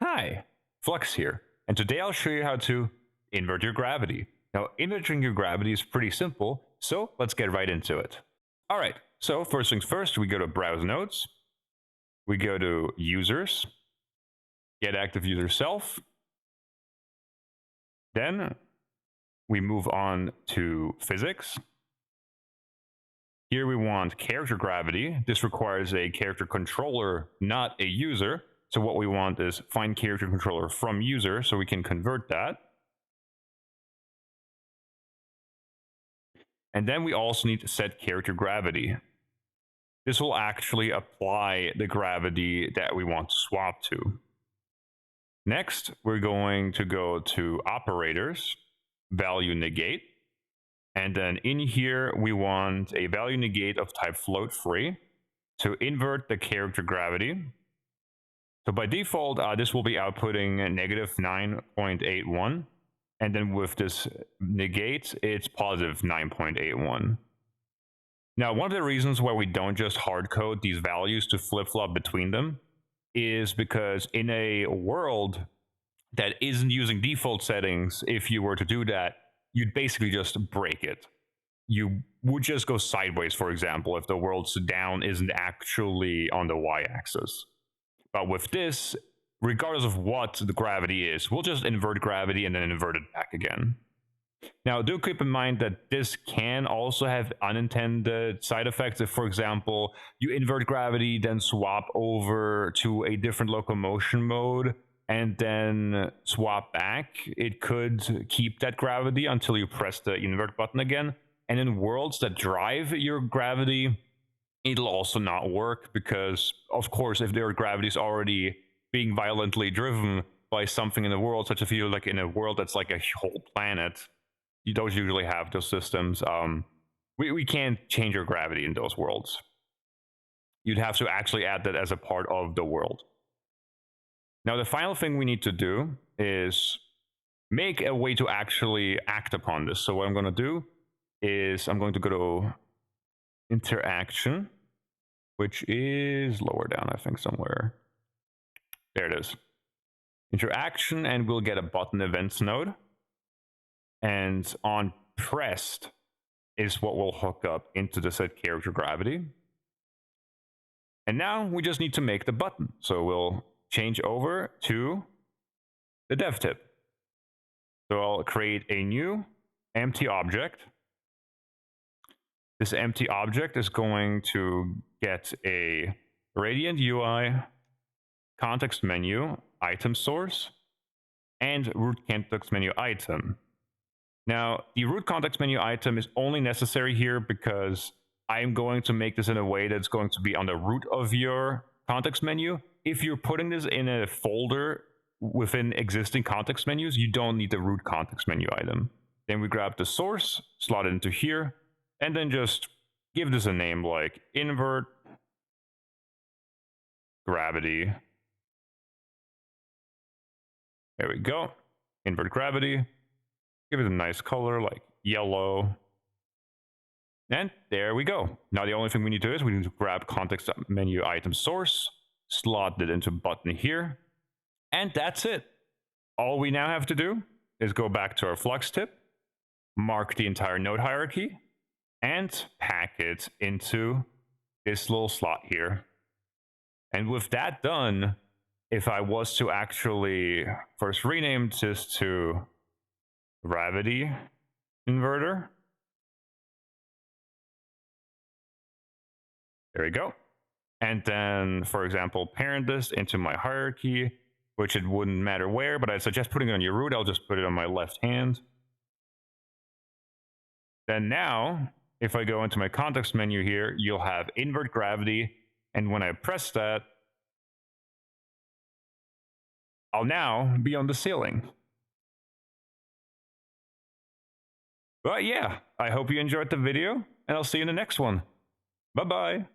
Hi, Flux here, and today I'll show you how to invert your gravity. Now, inverting your gravity is pretty simple, so let's get right into it. Alright, so first things first, we go to Browse Nodes, we go to Users, Get Active User Self, then we move on to Physics. Here we want character gravity. This requires a character controller, not a user. So what we want is find character controller from user, so we can convert that. And then we also need to set character gravity. This will actually apply the gravity that we want to swap to. Next, we're going to go to Operators, Value Negate. And then in here, we want a value negate of type float free to invert the character gravity. So by default, this will be outputting negative 9.81. And then with this negate, it's positive 9.81. Now, one of the reasons why we don't just hard code these values to flip-flop between them is because in a world that isn't using default settings, if you were to do that, you'd basically just break it. You would just go sideways, for example, if the world's down isn't actually on the y-axis. But with this, regardless of what the gravity is, we'll just invert gravity and then invert it back again. Now, do keep in mind that this can also have unintended side effects. If, for example, you invert gravity, then swap over to a different locomotion mode, and then swap back, it could keep that gravity until you press the invert button again. And in worlds that drive your gravity, it'll also not work because, of course, if their gravity is already being violently driven by something in the world, such as if you're like in a world that's like a whole planet, you don't usually have those systems. We can't change your gravity in those worlds. You'd have to actually add that as a part of the world. Now, the final thing we need to do is make a way to actually act upon this. So what I'm going to do is I'm going to go to Interaction, which is lower down, I think, somewhere. There it is. Interaction, and we'll get a button events node. And on pressed is what will hook up into the set character gravity. And now we just need to make the button. So we'll change over to the dev tip. So I'll create a new empty object. This empty object is going to get a Radiant UI, context menu, item source, and root context menu item. Now, the root context menu item is only necessary here because I'm going to make this in a way that's going to be on the root of your context menu. If you're putting this in a folder within existing context menus, you don't need the root context menu item. Then we grab the source, slot it into here, and then just give this a name like invert gravity. There we go. Invert gravity. Give it a nice color like yellow. And there we go. Now the only thing we need to do is we need to grab context menu item source, slot it into button here, and that's it. All we now have to do is go back to our Flux tip, mark the entire node hierarchy, and pack it into this little slot here. And with that done, if I was to actually first rename this to gravity inverter, there we go. And then, for example, parent this into my hierarchy, which it wouldn't matter where, but I suggest putting it on your root. I'll just put it on my left hand. Then now, if I go into my context menu here, you'll have invert gravity. And when I press that, I'll now be on the ceiling. But yeah, I hope you enjoyed the video, and I'll see you in the next one. Bye-bye.